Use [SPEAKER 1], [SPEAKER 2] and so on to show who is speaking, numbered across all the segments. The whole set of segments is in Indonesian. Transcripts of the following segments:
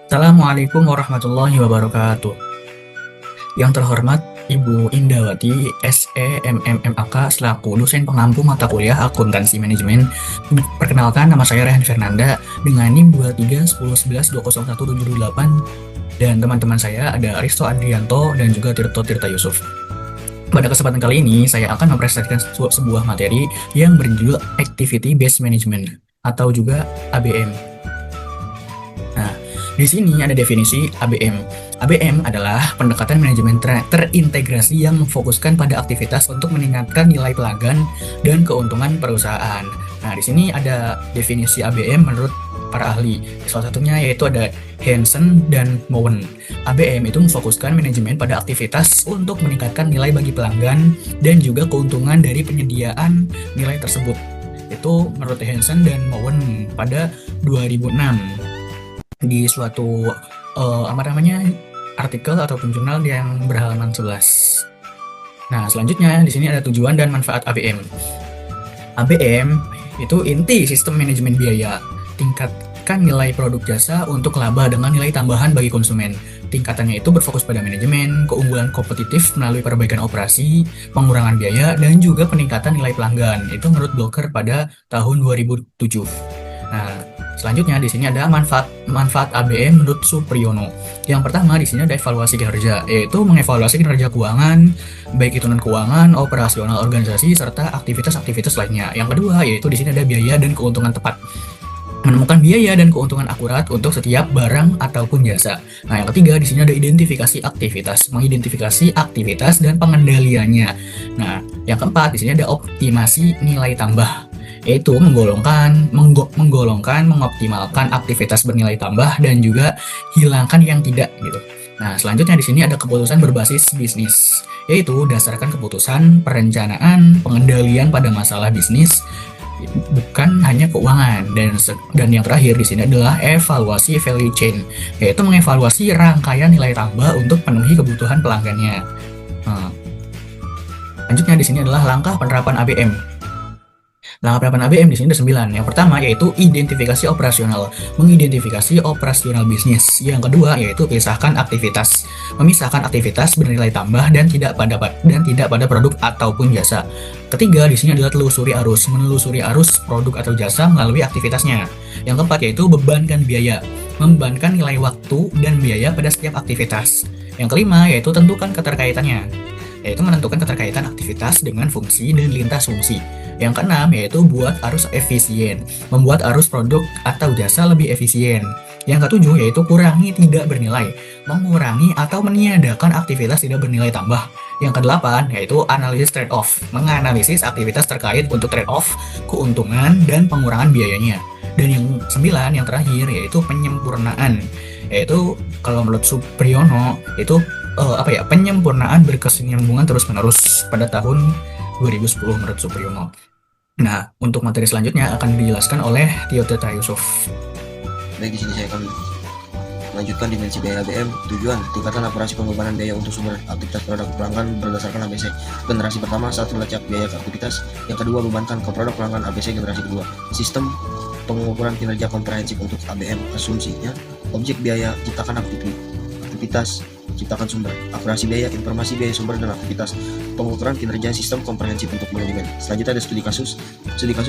[SPEAKER 1] Assalamualaikum warahmatullahi wabarakatuh. Yang terhormat Ibu Indawati SEMMMAK selaku dosen pengampu mata kuliah Akuntansi Manajemen. Perkenalkan, nama saya Rehan Fernanda dengan NIM 231011201778 dan teman-teman saya ada Aristo Adrianto dan juga Tirto Tirta Yusuf. Pada kesempatan kali ini saya akan mempresentasikan sebuah materi yang berjudul Activity Based Management atau juga ABM. Nah, di sini ada definisi ABM. ABM adalah pendekatan manajemen terintegrasi yang memfokuskan pada aktivitas untuk meningkatkan nilai pelanggan dan keuntungan perusahaan. Nah, di sini ada definisi ABM menurut para ahli. Salah satunya yaitu ada Hansen dan Mowen. ABM itu memfokuskan manajemen pada aktivitas untuk meningkatkan nilai bagi pelanggan dan juga keuntungan dari penyediaan nilai tersebut. Itu menurut Hansen dan Mowen pada 2006 di suatu artikel ataupun jurnal yang berhalaman 11. Nah, selanjutnya di sini ada tujuan dan manfaat ABM. ABM itu inti sistem manajemen biaya. Tingkatkan nilai produk jasa untuk laba dengan nilai tambahan bagi konsumen. Tingkatannya itu berfokus pada manajemen, keunggulan kompetitif melalui perbaikan operasi, pengurangan biaya, dan juga peningkatan nilai pelanggan. Itu menurut Blocker pada tahun 2007. Nah, selanjutnya di sini ada manfaat ABM menurut Supriyono. Yang pertama di sini ada evaluasi kinerja, yaitu mengevaluasi kinerja keuangan, baik itu non keuangan, operasional organisasi serta aktivitas-aktivitas lainnya. Yang kedua yaitu di sini ada biaya dan keuntungan tepat. Menemukan biaya dan keuntungan akurat untuk setiap barang ataupun jasa. Nah, yang ketiga di sini ada identifikasi aktivitas, mengidentifikasi aktivitas dan pengendaliannya. Nah, yang keempat di sini ada optimasi nilai tambah, yaitu menggolongkan, mengoptimalkan aktivitas bernilai tambah dan juga hilangkan yang tidak gitu. Nah, selanjutnya di sini ada keputusan berbasis bisnis, yaitu dasarkan keputusan, perencanaan, pengendalian pada masalah bisnis, bukan hanya keuangan. Dan yang terakhir di sini adalah evaluasi value chain, yaitu mengevaluasi rangkaian nilai tambah untuk penuhi kebutuhan pelanggannya. Nah, selanjutnya di sini adalah langkah penerapan ABM. Langkah penerapan ABM di sini ada 9. Yang pertama yaitu identifikasi operasional, mengidentifikasi operasional bisnis. Yang kedua yaitu memisahkan aktivitas bernilai tambah dan tidak pada produk ataupun jasa. Ketiga di sini adalah menelusuri arus produk atau jasa melalui aktivitasnya. Yang keempat yaitu bebankan biaya, membebankan nilai waktu dan biaya pada setiap aktivitas. Yang kelima yaitu tentukan keterkaitannya, yaitu menentukan keterkaitan aktivitas dengan fungsi dan lintas fungsi. Yang keenam yaitu buat arus efisien, membuat arus produk atau jasa lebih efisien. Yang ketujuh yaitu kurangi tidak bernilai, mengurangi atau meniadakan aktivitas tidak bernilai tambah. Yang kedelapan yaitu analisis trade-off, menganalisis aktivitas terkait untuk trade-off, keuntungan, dan pengurangan biayanya. Dan yang sembilan, yang terakhir yaitu penyempurnaan, yaitu kalau menurut Supriyono itu penyempurnaan berkesinambungan terus-menerus pada tahun 2010 menurut Supriyono. Nah, untuk materi selanjutnya akan dijelaskan oleh Tio Tirta Yusuf.
[SPEAKER 2] Baik, di sini saya akan melanjutkan dimensi biaya ABM. Tujuan, tingkatan operasi pembebanan biaya untuk sumber aktivitas produk pelanggan berdasarkan ABC. Generasi pertama, saat melacak biaya ke aktivitas. Yang kedua, bebankan ke produk pelanggan ABC generasi kedua. Sistem pengukuran kinerja komprehensif untuk ABM. Asumsinya, objek biaya, ciptakan aktivitas, ciptakan sumber, akurasi biaya, informasi biaya sumber dan aktivitas, pengukuran kinerja sistem komprehensif untuk manajemen. Selanjutnya ada studi kasus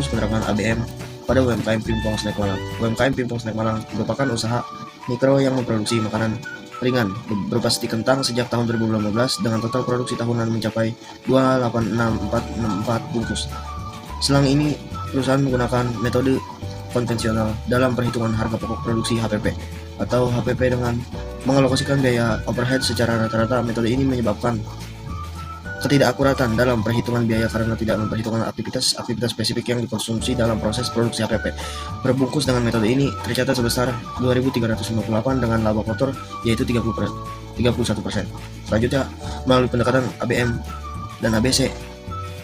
[SPEAKER 2] penerapan ABM pada UMKM Pimpong Snack Malang. UMKM Pimpong Snack Malang merupakan usaha mikro yang memproduksi makanan ringan berupa stik kentang sejak tahun 2015 dengan total produksi tahunan mencapai 286.464 bungkus. Selang ini perusahaan menggunakan metode konvensional dalam perhitungan harga pokok produksi HPP atau HPP dengan mengalokasikan biaya overhead secara rata-rata. Metode ini menyebabkan ketidakakuratan dalam perhitungan biaya karena tidak memperhitungkan aktivitas spesifik yang dikonsumsi dalam proses produksi HPP. Berbungkus dengan metode ini tercatat sebesar 2.358 dengan laba kotor yaitu 31%. Selanjutnya, melalui pendekatan ABM dan ABC,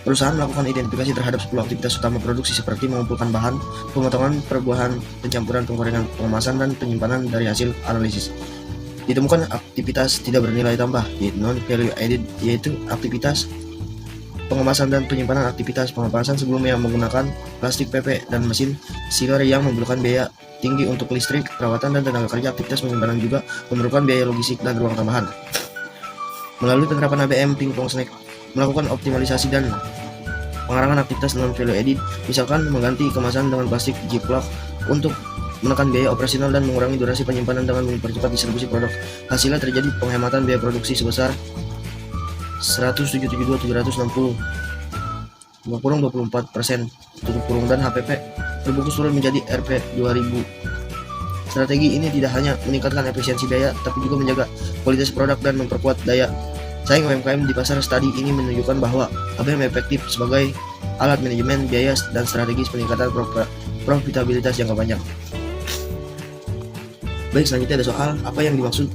[SPEAKER 2] perusahaan melakukan identifikasi terhadap 10 aktivitas utama produksi seperti mengumpulkan bahan, pemotongan, perbuahan, pencampuran, penggorengan, pengemasan, dan penyimpanan dari hasil analisis. Ditemukan aktivitas tidak bernilai tambah, non value added, yaitu aktivitas Pengemasan dan penyimpanan aktivitas. Pengemasan sebelumnya menggunakan plastik PP dan mesin sealer yang memerlukan biaya tinggi untuk listrik, perawatan, dan tenaga kerja. Aktivitas penyimpanan juga memerlukan biaya logistik dan ruang tambahan. Melalui penerapan ABM Pingpong Snack melakukan optimalisasi dan pengurangan aktivitas non-value added, misalkan mengganti kemasan dengan plastik Ziploc untuk menekan biaya operasional dan mengurangi durasi penyimpanan dengan mempercepat distribusi produk. Hasilnya terjadi penghematan biaya produksi sebesar 172.760 24% tutup kurung dan HPP terbungkus turun menjadi Rp 2.000. Strategi ini tidak hanya meningkatkan efisiensi biaya tapi juga menjaga kualitas produk dan memperkuat daya saing UMKM di pasar. Studi ini menunjukkan bahwa ABM efektif sebagai alat manajemen biaya dan strategis peningkatan profitabilitas jangka panjang. Baik, selanjutnya ada soal apa yang dimaksud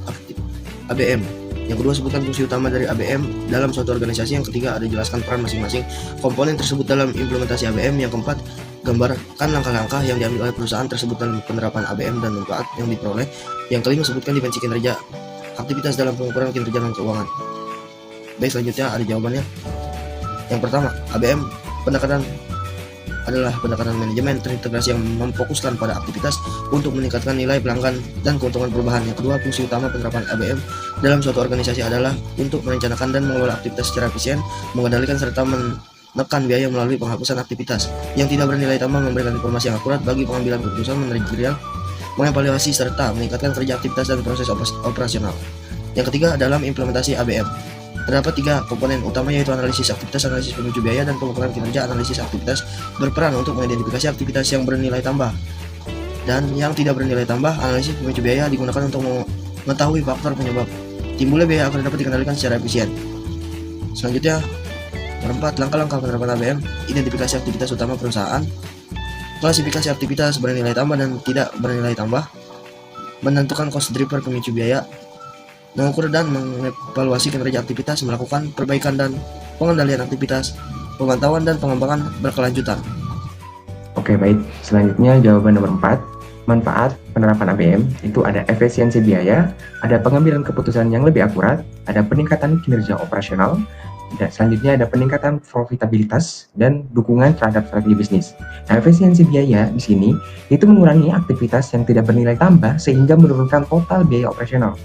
[SPEAKER 2] ABM. Yang kedua, sebutkan fungsi utama dari ABM dalam suatu organisasi. Yang ketiga, ada jelaskan peran masing-masing komponen tersebut dalam implementasi ABM. Yang keempat, gambarkan langkah-langkah yang diambil oleh perusahaan tersebut dalam penerapan ABM dan manfaat yang diperoleh. Yang kelima, sebutkan dimensi kinerja aktivitas dalam pengukuran kinerja dan keuangan. Baik, selanjutnya ada jawabannya. Yang pertama, ABM adalah pendekatan manajemen terintegrasi yang memfokuskan pada aktivitas untuk meningkatkan nilai pelanggan dan keuntungan perubahan. Yang kedua, fungsi utama penerapan ABM dalam suatu organisasi adalah untuk merencanakan dan mengelola aktivitas secara efisien, mengendalikan serta menekan biaya melalui penghapusan aktivitas yang tidak bernilai tambah, memberikan informasi yang akurat bagi pengambilan keputusan manajerial, mengevaluasi serta meningkatkan kerja aktivitas dan proses operasional. Yang ketiga, dalam implementasi ABM terdapat tiga komponen utama, yaitu analisis aktivitas, analisis pemicu biaya, dan pengukuran kinerja. Analisis aktivitas berperan untuk mengidentifikasi aktivitas yang bernilai tambah dan yang tidak bernilai tambah. Analisis pemicu biaya digunakan untuk mengetahui faktor penyebab timbulnya biaya agar dapat dikendalikan secara efisien. Selanjutnya, keempat, langkah-langkah penerapan ABM. Identifikasi aktivitas utama perusahaan, klasifikasi aktivitas bernilai tambah dan tidak bernilai tambah, menentukan cost driver pemicu biaya, mengukur dan mengevaluasi kinerja aktivitas, melakukan perbaikan dan pengendalian aktivitas, pemantauan dan pengembangan berkelanjutan.
[SPEAKER 3] Oke, baik. Selanjutnya jawaban nomor 4. Manfaat penerapan ABM itu ada efisiensi biaya, ada pengambilan keputusan yang lebih akurat, ada peningkatan kinerja operasional, dan selanjutnya ada peningkatan profitabilitas dan dukungan terhadap strategi bisnis. Nah, efisiensi biaya di sini itu mengurangi aktivitas yang tidak bernilai tambah sehingga menurunkan total biaya operasional.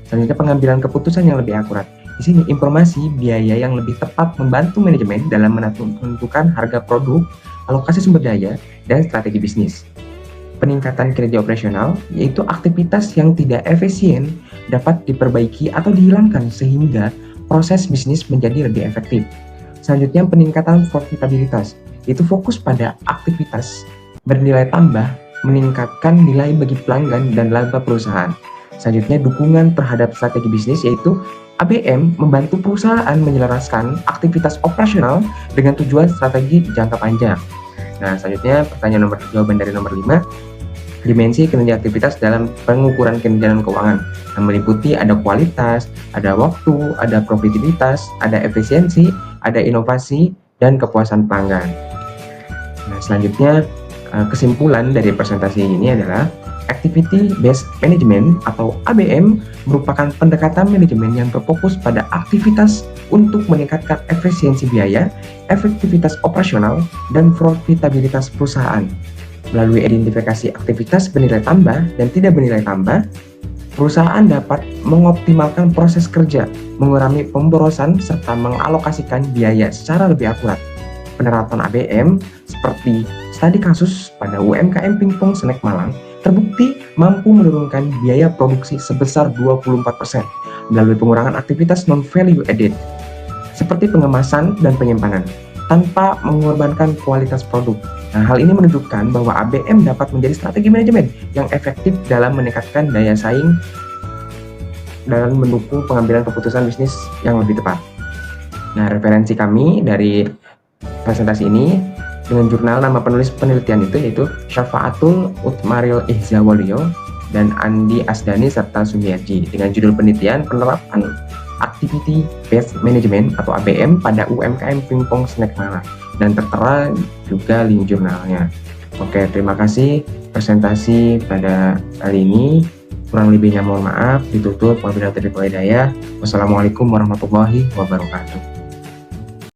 [SPEAKER 3] Selanjutnya, pengambilan keputusan yang lebih akurat. Di sini informasi biaya yang lebih tepat membantu manajemen dalam menentukan harga produk, alokasi sumber daya, dan strategi bisnis. Peningkatan kinerja operasional, yaitu aktivitas yang tidak efisien dapat diperbaiki atau dihilangkan sehingga proses bisnis menjadi lebih efektif. Selanjutnya, peningkatan profitabilitas, yaitu fokus pada aktivitas bernilai tambah, meningkatkan nilai bagi pelanggan dan laba perusahaan. Selanjutnya, dukungan terhadap strategi bisnis, yaitu ABM membantu perusahaan menyelaraskan aktivitas operasional dengan tujuan strategi jangka panjang. Nah, selanjutnya jawaban dari nomor 5, dimensi kinerja aktivitas dalam pengukuran kinerja dan keuangan, yang meliputi ada kualitas, ada waktu, ada profitabilitas, ada efisiensi, ada inovasi, dan kepuasan pelanggan. Nah, selanjutnya kesimpulan dari presentasi ini adalah Activity Based Management atau ABM merupakan pendekatan manajemen yang berfokus pada aktivitas untuk meningkatkan efisiensi biaya, efektivitas operasional, dan profitabilitas perusahaan. Melalui identifikasi aktivitas bernilai tambah dan tidak bernilai tambah, perusahaan dapat mengoptimalkan proses kerja, mengurangi pemborosan, serta mengalokasikan biaya secara lebih akurat. Penerapan ABM seperti studi kasus pada UMKM Pingpong Snack Malang terbukti mampu menurunkan biaya produksi sebesar 24% melalui pengurangan aktivitas non-value added seperti pengemasan dan penyimpanan tanpa mengorbankan kualitas produk. Nah, hal ini menunjukkan bahwa ABM dapat menjadi strategi manajemen yang efektif dalam meningkatkan daya saing dan mendukung pengambilan keputusan bisnis yang lebih tepat. Nah, referensi kami dari presentasi ini dengan jurnal nama penulis penelitian itu yaitu Syafaatul Utmaril Ihzawalio dan Andi Asdani serta Sumiyaji dengan judul penelitian penerapan Activity Based Management atau ABM pada UMKM Pingpong Snack Malang, dan tertera juga link jurnalnya. Oke, terima kasih presentasi pada kali ini. Kurang lebihnya mohon maaf, ditutup. Wabillahi taufiq wal hidayah. Wassalamualaikum warahmatullahi wabarakatuh.